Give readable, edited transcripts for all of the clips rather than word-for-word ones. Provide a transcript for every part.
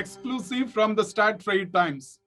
Exclusive from the Start Trade Times.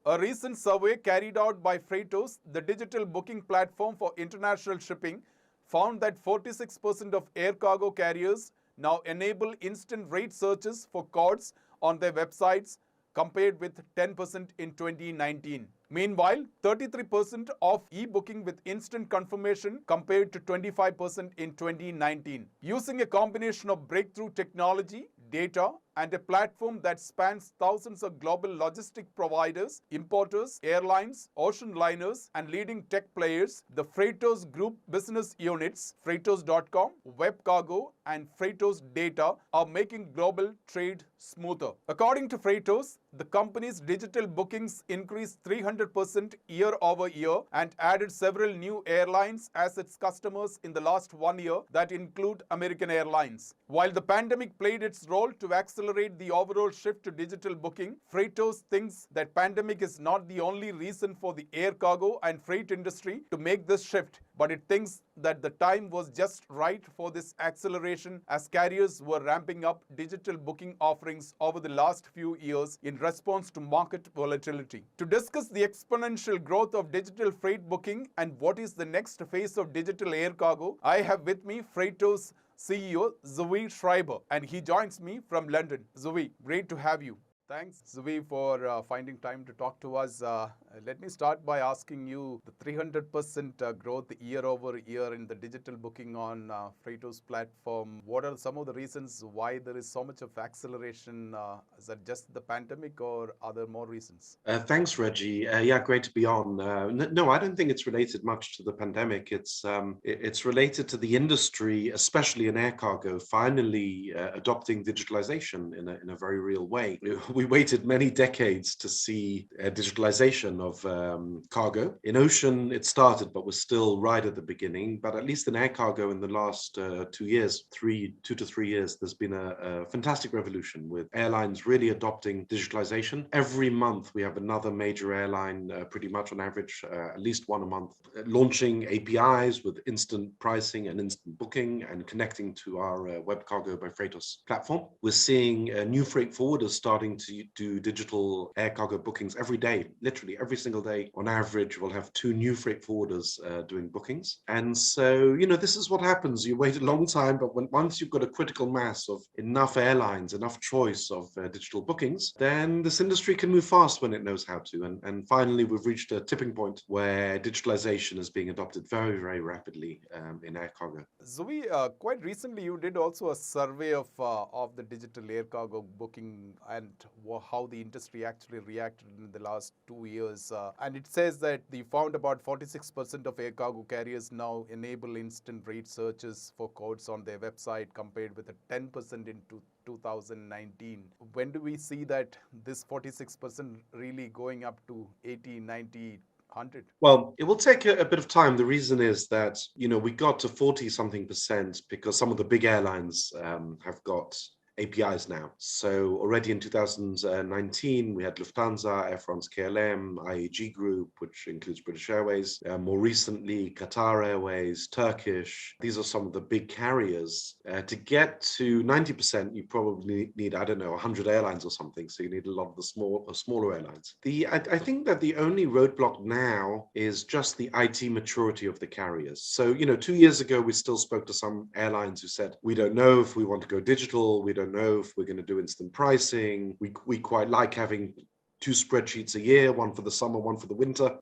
A recent survey carried out by Freightos, the digital booking platform for international shipping, found that 46% of air cargo carriers now enable instant rate searches for codes on their websites, compared with 10% in 2019. Meanwhile, 33% of e-booking with instant confirmation compared to 25% in 2019. Using a combination of breakthrough technology, data, and a platform that spans thousands of global logistic providers, importers, airlines, ocean liners, and leading tech players, the Freightos Group business units, Freightos.com, WebCargo, and Freightos Data are making global trade smoother. According to Freightos, the company's digital bookings increased 300% year over year and added several new airlines as its customers in the last 1 year, that include American Airlines. While the pandemic played its role to accelerate the overall shift to digital booking, Freightos thinks that pandemic is not the only reason for the air cargo and freight industry to make this shift, but it thinks that the time was just right for this acceleration as carriers were ramping up digital booking offerings over the last few years in response to market volatility. To discuss the exponential growth of digital freight booking and what is the next phase of digital air cargo, I have with me Freightos CEO Zvi Schreiber, and he joins me from London. Zvi, great to have you. Thanks, Zvi, for finding time to talk to us. Let me start by asking you the 300% growth year over year in the digital booking on Freightos platform. What are some of the reasons why there is so much of acceleration? Is that just the pandemic or are there more reasons? Thanks, Reji. Yeah, great to be on. No, I don't think it's related much to the pandemic. It's related to the industry, especially in air cargo, finally adopting digitalization in a very real way. We waited many decades to see digitalization of cargo. In ocean, it started, but we're still right at the beginning. But at least in air cargo, in the last 2 years, 2 to 3 years, there's been a fantastic revolution with airlines really adopting digitalization. Every month, we have another major airline, pretty much on average, at least one a month, launching APIs with instant pricing and instant booking and connecting to our WebCargo by Freightos platform. We're seeing new freight forwarders starting to do digital air cargo bookings every day, literally every single day. On average, we'll have 2 new freight forwarders doing bookings. And so, this is what happens. You wait a long time, but once you've got a critical mass of enough airlines, enough choice of digital bookings, then this industry can move fast when it knows how to. And finally, we've reached a tipping point where digitalization is being adopted very, very rapidly in air cargo. Zvi, quite recently, you did also a survey of the digital air cargo booking and how the industry actually reacted in the last 2 years. And it says that you found about 46% of air cargo carriers now enable instant rate searches for codes on their website, compared with a 10% in 2019. When do we see that this 46% really going up to 80, 90, 100? Well, it will take a bit of time. The reason is that, we got to 40 something percent because some of the big airlines have got APIs now. So already in 2019, we had Lufthansa, Air France KLM, IAG Group, which includes British Airways. More recently, Qatar Airways, Turkish. These are some of the big carriers. To get to 90%, you probably need, 100 airlines or something. So you need a lot of the smaller airlines. I think that the only roadblock now is just the IT maturity of the carriers. So, 2 years ago, we still spoke to some airlines who said, we don't know if we want to go digital. We don't know if we're going to do instant pricing. We quite like having 2 spreadsheets a year, one for the summer, one for the winter.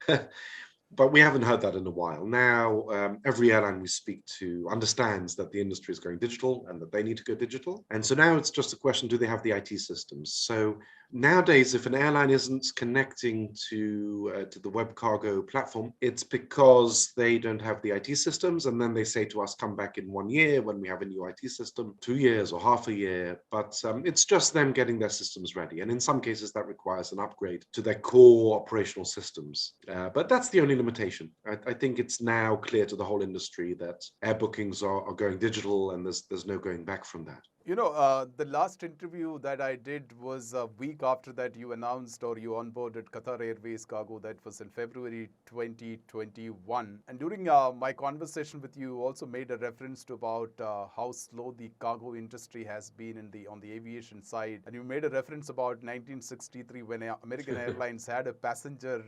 But we haven't heard that in a while. Now, every airline we speak to understands that the industry is going digital and that they need to go digital. And so now it's just a question, do they have the IT systems? So nowadays, if an airline isn't connecting to the WebCargo platform, it's because they don't have the IT systems. And then they say to us, come back in 1 year when we have a new IT system, 2 years or half a year. But it's just them getting their systems ready. And in some cases, that requires an upgrade to their core operational systems. But that's the only limitation. I think it's now clear to the whole industry that air bookings are going digital and there's no going back from that. The last interview that I did was a week after that you announced or you onboarded Qatar Airways cargo. That was in February 2021. And during my conversation with you, you also made a reference to about how slow the cargo industry has been on the aviation side. And you made a reference about 1963 when American Airlines had a passenger,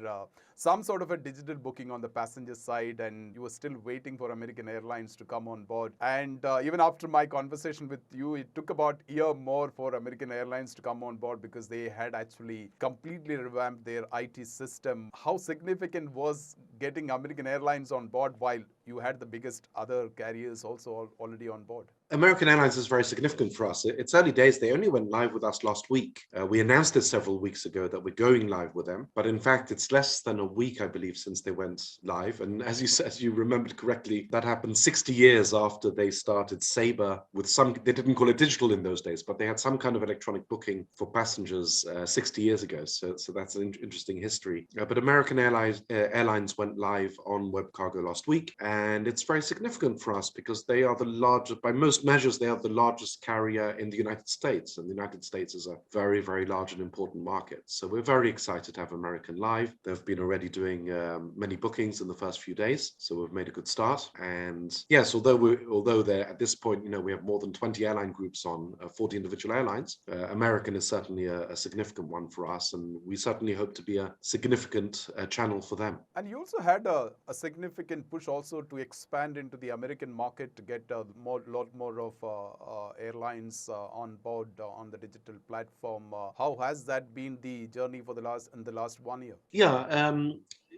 some sort of a digital booking on the passenger side, and you were still waiting for American Airlines to come on board. And even after my conversation with you, it took about a year more for American Airlines to come on board because they had actually completely revamped their IT system. How significant was getting American Airlines on board while you had the biggest other carriers also already on board? American Airlines is very significant for us. It's early days. They only went live with us last week. We announced it several weeks ago that we're going live with them. But in fact, it's less than a week, I believe, since they went live. And as you said, you remembered correctly, that happened 60 years after they started Sabre with they didn't call it digital in those days, but they had some kind of electronic booking for passengers 60 years ago. So that's an interesting history. But American Airlines went live on WebCargo last week. And it's very significant for us because they are the largest, by most measures, they are the largest carrier in the United States, and the United States is a very, very large and important market. So we're very excited to have American live. They've been already doing many bookings in the first few days, so we've made a good start. And yes, although they're at this point, we have more than 20 airline groups on 40 individual airlines. American is certainly a significant one for us, and we certainly hope to be a significant channel for them. And you also had a significant push also to expand into the American market to get a lot more of airlines on board on the digital platform. How has that been the journey for the last 1 year? Yeah,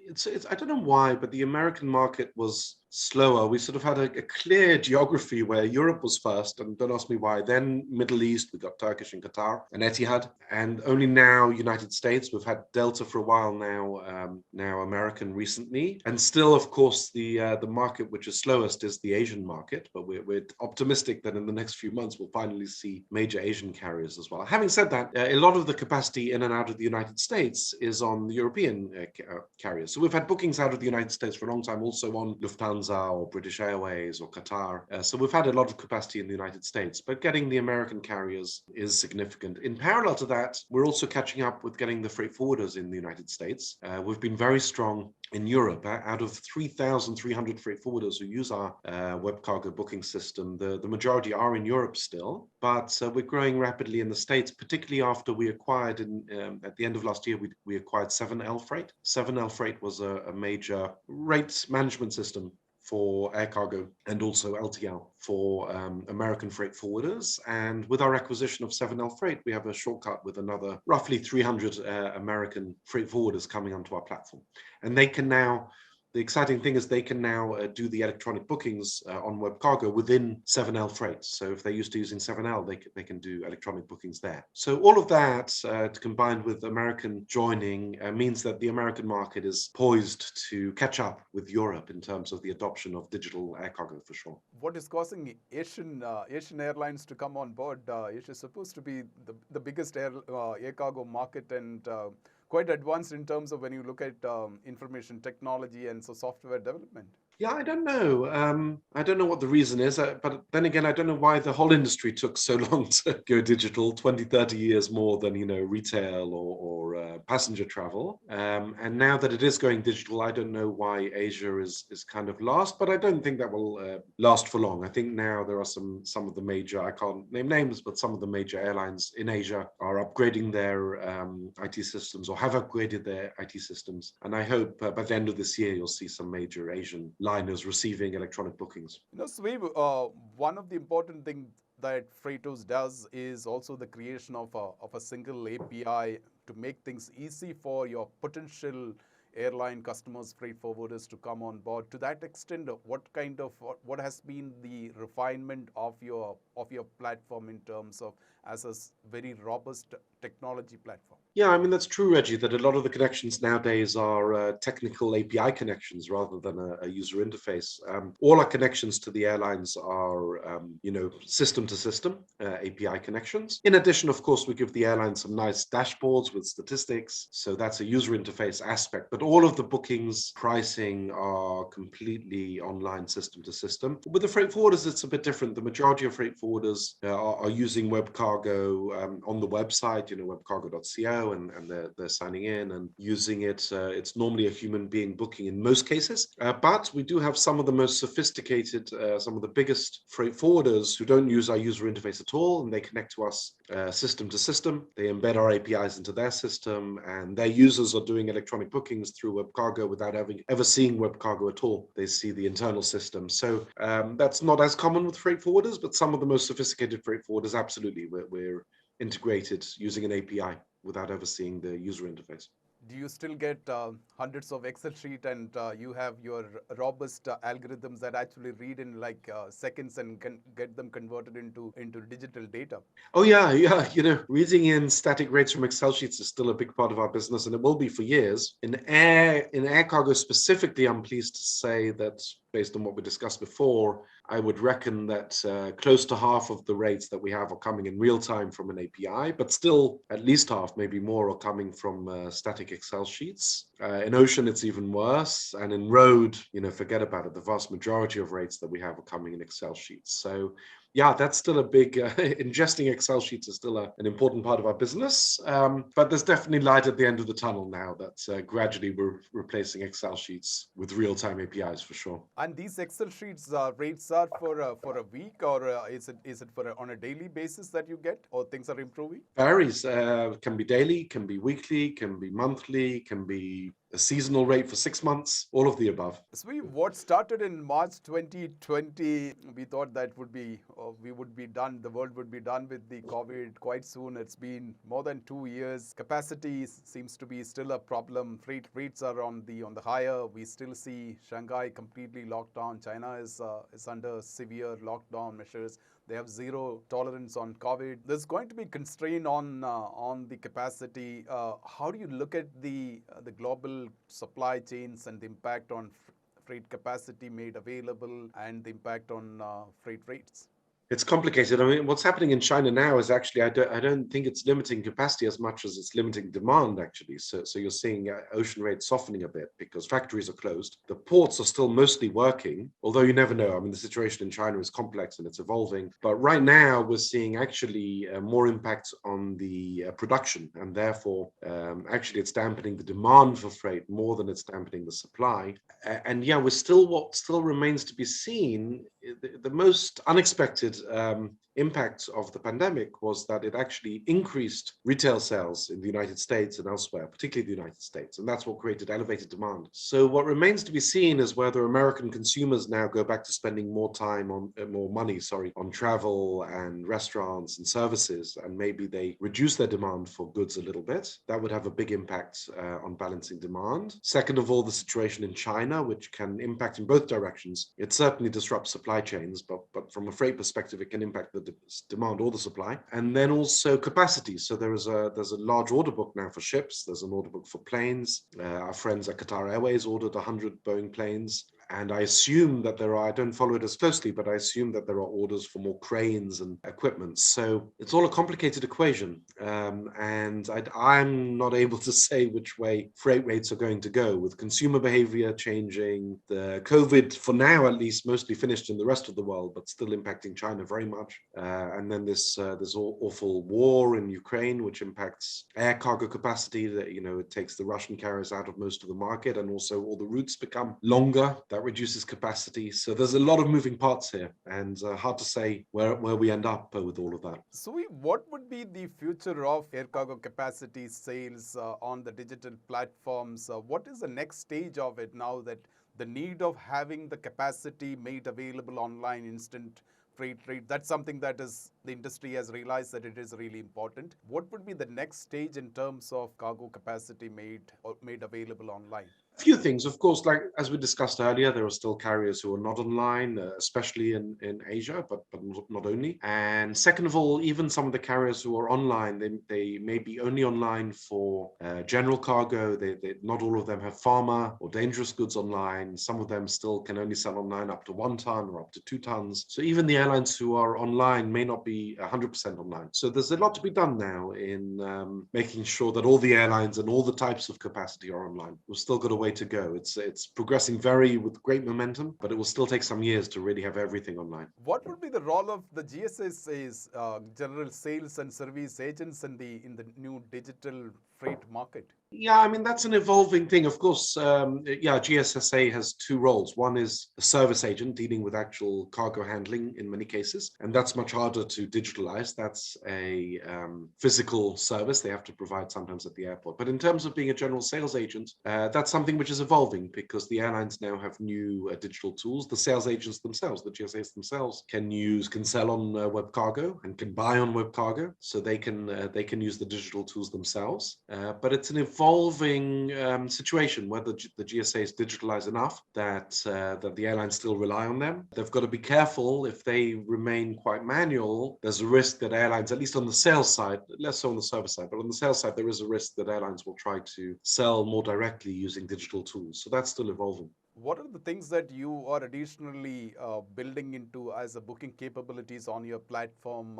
it's I don't know why, but the American market was slower. We sort of had a clear geography where Europe was first, and don't ask me why. Then Middle East, we got Turkish and Qatar and Etihad, and only now United States. We've had Delta for a while now, now American recently, and still, of course, the market which is slowest is the Asian market. But we're optimistic that in the next few months we'll finally see major Asian carriers as well. Having said that, a lot of the capacity in and out of the United States is on the European carriers. So we've had bookings out of the United States for a long time, also on Lufthansa or British Airways or Qatar. So we've had a lot of capacity in the United States, but getting the American carriers is significant. In parallel to that, we're also catching up with getting the freight forwarders in the United States. We've been very strong in Europe. Out of 3,300 freight forwarders who use our WebCargo booking system, the majority are in Europe still, but we're growing rapidly in the States, particularly after we acquired at the end of last year, we acquired 7L Freight. 7L Freight was a major rate management system for air cargo and also LTL for American freight forwarders. And with our acquisition of 7L Freight, we have a shortcut with another roughly 300 American freight forwarders coming onto our platform. And they can now, the exciting thing is they can now do the electronic bookings on WebCargo within 7L Freight. So if they're used to using 7L, they can do electronic bookings there. So all of that combined with American joining means that the American market is poised to catch up with Europe in terms of the adoption of digital air cargo for sure. What is causing Asian airlines to come on board? Asia is supposed to be the biggest air cargo market and quite advanced in terms of when you look at information technology and so software development. Yeah, I don't know. I don't know what the reason is, but then again, I don't know why the whole industry took so long to go digital, 20, 30 years more than, retail or passenger travel. And now that it is going digital, I don't know why Asia is kind of last, but I don't think that will last for long. I think now there are some of the major, I can't name names, but some of the major airlines in Asia are upgrading their IT systems or have upgraded their IT systems. And I hope by the end of this year, you'll see some major Asian liners receiving electronic bookings. Zvi, one of the important things that Freightos does is also the creation of a single API to make things easy for your potential airline customers, freight forwarders to come on board. To that extent, what has been the refinement of your platform in terms of as a very robust technology platform? Yeah, I mean, that's true, Reggie, that a lot of the connections nowadays are technical API connections rather than a user interface. All our connections to the airlines are, system to system API connections. In addition, of course, we give the airlines some nice dashboards with statistics. So that's a user interface aspect. But all of the bookings, pricing are completely online system to system. With the freight forwarders, it's a bit different. The majority of freight forwarders forwarders are using web cargo on the website, webcargo.co, and they're signing in and using it. It's normally a human being booking in most cases, but we do have some of the most sophisticated, some of the biggest freight forwarders who don't use our user interface at all, and they connect to us system to system. They embed our APIs into their system, and their users are doing electronic bookings through web cargo without ever seeing web cargo at all. They see the internal system. So that's not as common with freight forwarders, but some of the most sophisticated freight forwarders, absolutely, we're integrated using an API without ever seeing the user interface. Do you still get hundreds of Excel sheet and you have your robust algorithms that actually read in like seconds and can get them converted into digital data? Oh yeah. Reading in static rates from Excel sheets is still a big part of our business, and it will be for years. In air cargo specifically, I'm pleased to say that based on what we discussed before, I would reckon that close to half of the rates that we have are coming in real time from an API, but still at least half, maybe more, are coming from static Excel sheets. In ocean, it's even worse. And in road, forget about it. The vast majority of rates that we have are coming in Excel sheets. So yeah, that's still a big, ingesting Excel sheets is still an important part of our business. But there's definitely light at the end of the tunnel now that gradually we're replacing Excel sheets with real-time APIs for sure. And these Excel sheets rates are for a week, or is it for on a daily basis that you get, or things are improving? Varies. Can be daily, can be weekly, can be monthly, can be a seasonal rate for 6 months, all of the above. Zvi, what started in March 2020, we thought that we would be done, the world would be done with the COVID quite soon. It's been more than 2 years. Capacity seems to be still a problem. Freight rates are on the higher. We still see Shanghai completely locked down. China is under severe lockdown measures. They have zero tolerance on COVID. There's going to be constraint on the capacity. How do you look at the global supply chains and the impact on freight capacity made available and the impact on freight rates? It's complicated. I mean, what's happening in China now is actually, I don't think it's limiting capacity as much as it's limiting demand, actually. So you're seeing ocean rates softening a bit because factories are closed. The ports are still mostly working, although you never know. I mean, the situation in China is complex and it's evolving. But right now, we're seeing actually more impact on the production. And therefore, actually, it's dampening the demand for freight more than it's dampening the supply. And yeah, what still remains to be seen, the most unexpected impact of the pandemic was that it actually increased retail sales in the United States and elsewhere, particularly the United States, and that's what created elevated demand. So what remains to be seen is whether American consumers now go back to spending more money on travel and restaurants and services, and maybe they reduce their demand for goods a little bit. That would have a big impact on balancing demand. Second of all, the situation in China, which can impact in both directions. It certainly disrupts supply chains, but from a freight perspective, it can impact the demand or the supply. And then also capacity. So there's a large order book now for ships. There's an order book for planes. Our friends at Qatar Airways ordered 100 Boeing planes. And I assume that I don't follow it as closely, but I assume that there are orders for more cranes and equipment. So it's all a complicated equation. And I'm not able to say which way freight rates are going to go, with consumer behavior changing, the COVID, for now at least, mostly finished in the rest of the world, but still impacting China very much. And then this awful war in Ukraine, which impacts air cargo capacity, that, it takes the Russian carriers out of most of the market, and also all the routes become longer. That reduces capacity. So there's a lot of moving parts here, and hard to say where we end up with all of that. So what would be the future of air cargo capacity sales on the digital platforms? What is the next stage of it now that the need of having the capacity made available online, instant freight rate, that's something that the industry has realized that it is really important. What would be the next stage in terms of cargo capacity made available online? A few things, of course, like as we discussed earlier, there are still carriers who are not online, especially in Asia, but not only. And second of all, even some of the carriers who are online, they may be only online for general cargo. Not all of them have pharma or dangerous goods online. Some of them still can only sell online up to 1 ton or up to 2 tons. So even the airlines who are online may not be 100% online. So there's a lot to be done now in making sure that all the airlines and all the types of capacity are online. We've still got a way way to go. It's progressing with great momentum, but it will still take some years to really have everything online. What would be the role of the GSSA's general sales and service agents in the new digital freight market? Yeah, I mean, that's an evolving thing. Of course, GSSA has two roles. One is a service agent dealing with actual cargo handling in many cases, and that's much harder to digitalize. That's a physical service they have to provide sometimes at the airport. But in terms of being a general sales agent, that's something which is evolving because the airlines now have new digital tools. The sales agents themselves, the GSAs themselves, can sell on web cargo and can buy on web cargo, so they can use the digital tools themselves. But it's an evolving situation whether the GSAs digitalize enough that the airlines still rely on them. They've got to be careful. If they remain quite manual, there's a risk that airlines, at least on the sales side, less so on the service side, but on the sales side, there is a risk that airlines will try to sell more directly using digital tools. So that's still evolving. What are the things that you are additionally building into as a booking capabilities on your platform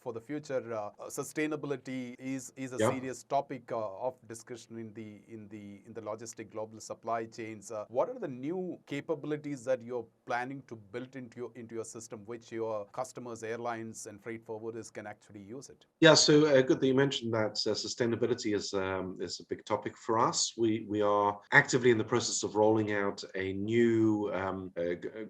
for the future? Sustainability is a serious topic of discussion in the logistic global supply chains. What are the new capabilities that you're planning to build into your system, which your customers, airlines, and freight forwarders can actually use it? Yeah, so good that you mentioned that. Sustainability is a big topic for us. We are actively in the process of rolling out a new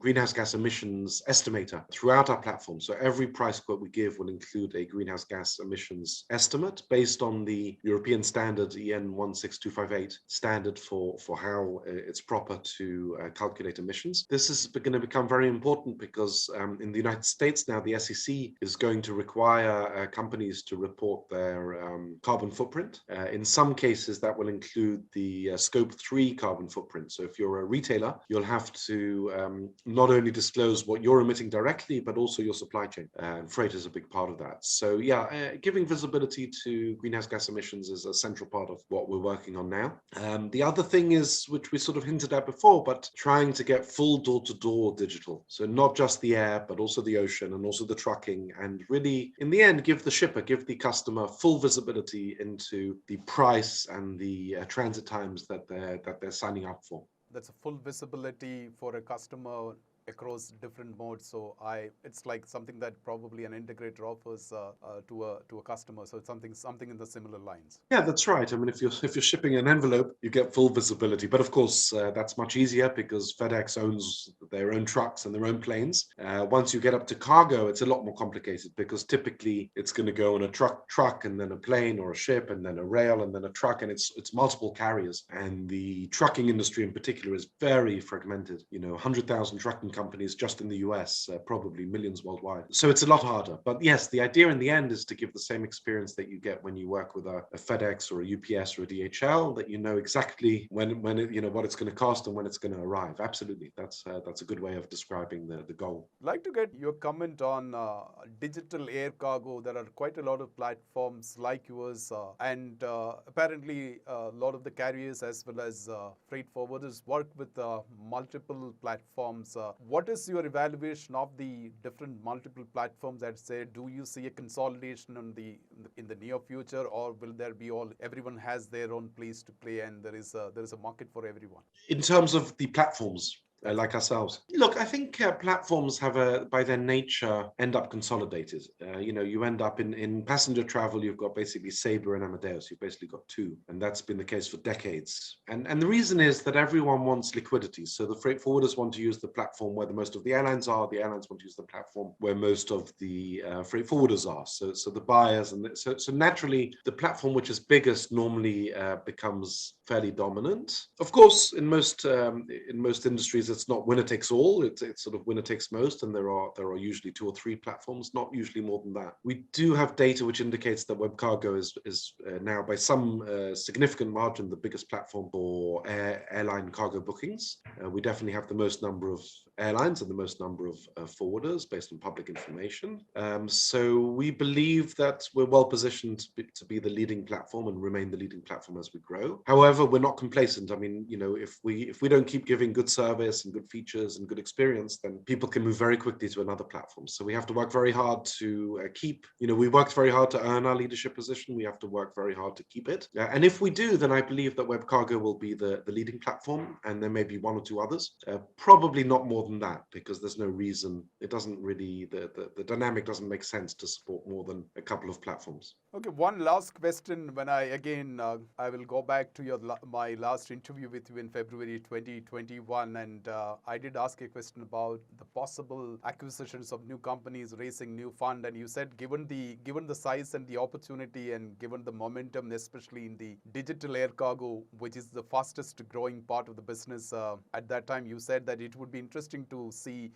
greenhouse gas emissions estimator throughout our platform. So every price quote we give will include a greenhouse gas emissions estimate based on the European standard EN 16258 standard for how it's proper to calculate emissions. This is going to become very important because in the United States now, the SEC is going to require companies to report their carbon footprint. In some cases, that will include the scope 3 carbon footprint. So if you're a retailer, you'll have to not only disclose what you're emitting directly, but also your supply chain. And freight is a big part of that. So giving visibility to greenhouse gas emissions is a central part of what we're working on now. The other thing is, which we sort of hinted at before, but trying to get full door-to-door digital. So not just the air, but also the ocean and also the trucking, and really, in the end, give the customer full visibility into the price and the transit times that they're signing up for. That's a full visibility for a customer across different modes. So it's like something that probably an integrator offers to a customer. So it's something in the similar lines. Yeah, that's right. I mean, if you're shipping an envelope, you get full visibility. But of course, that's much easier because FedEx owns their own trucks and their own planes. Once you get up to cargo, it's a lot more complicated because typically it's going to go on a truck and then a plane or a ship and then a rail and then a truck, and it's multiple carriers. And the trucking industry in particular is very fragmented. 100,000 trucking companies just in the US, probably millions worldwide. So it's a lot harder. But yes, the idea in the end is to give the same experience that you get when you work with a FedEx or a UPS or a DHL, that you know exactly when what it's going to cost and when it's going to arrive. Absolutely. That's a good way of describing the goal. I'd like to get your comment on digital air cargo. There are quite a lot of platforms like yours, and apparently a lot of the carriers as well as freight forwarders work with multiple platforms. What is your evaluation of the different multiple platforms that say, do you see a consolidation in the near future, or will there be everyone has their own place to play and there is a market for everyone? In terms of the platforms, like ourselves. Look, I think platforms by their nature, end up consolidated. You end up in passenger travel, you've got basically Sabre and Amadeus. You've basically got two, and that's been the case for decades. And the reason is that everyone wants liquidity. So the freight forwarders want to use the platform where most of the airlines are. The airlines want to use the platform where most of the freight forwarders are. So the buyers, so naturally, the platform which is biggest normally becomes fairly dominant. Of course, in most industries, it's not winner takes all. It's sort of winner takes most, and there are usually two or three platforms, not usually more than that. We do have data which indicates that web cargo is now by some significant margin the biggest platform for airline cargo bookings. We definitely have the most number of airlines and the most number of forwarders based on public information. So we believe that we're well positioned to be the leading platform and remain the leading platform as we grow. However, However, we're not complacent. I mean, if we don't keep giving good service and good features and good experience, then people can move very quickly to another platform. So we have to work very hard to we worked very hard to earn our leadership position. We have to work very hard to keep it. And if we do, then I believe that WebCargo will be the leading platform, and there may be one or two others. Probably not more than that, because there's no reason. It doesn't really, the dynamic doesn't make sense to support more than a couple of platforms. Okay, one last question. When I will go back to my last interview with you in February 2021, and I did ask a question about the possible acquisitions of new companies, raising new fund, and you said given the size and the opportunity and given the momentum, especially in the digital air cargo, which is the fastest growing part of the business, at that time you said that it would be interesting to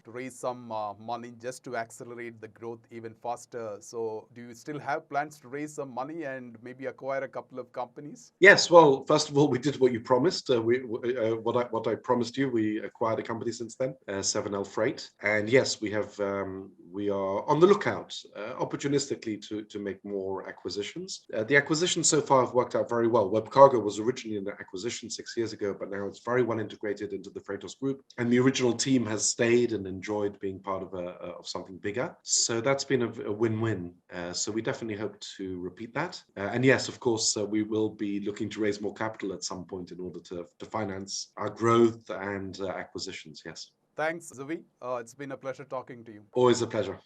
raise some money just to accelerate the growth even faster. So do you still have plans to raise some money and maybe acquire a couple of companies? Yes, well, first of all, we did what you promised. What I promised you, we acquired a company since then, 7L Freight, and yes, we are on the lookout opportunistically to make more acquisitions. The acquisitions so far have worked out very well. WebCargo was originally an acquisition 6 years ago, but now it's very well integrated into the Freightos group, and the original team has stayed and enjoyed being part of something bigger. So that's been a win-win. So we definitely hope to repeat that. And yes, of course, we will be looking to raise more capital at some point in order to finance our growth and acquisitions. Yes. Thanks, Zvi. It's been a pleasure talking to you. Always a pleasure.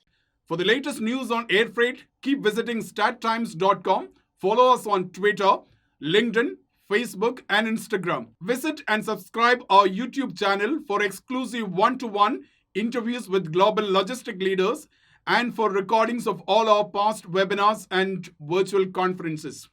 For the latest news on air freight, keep visiting stattimes.com. Follow us on Twitter, LinkedIn, Facebook, and Instagram. Visit and subscribe our YouTube channel for exclusive one-to-one interviews with global logistic leaders and for recordings of all our past webinars and virtual conferences.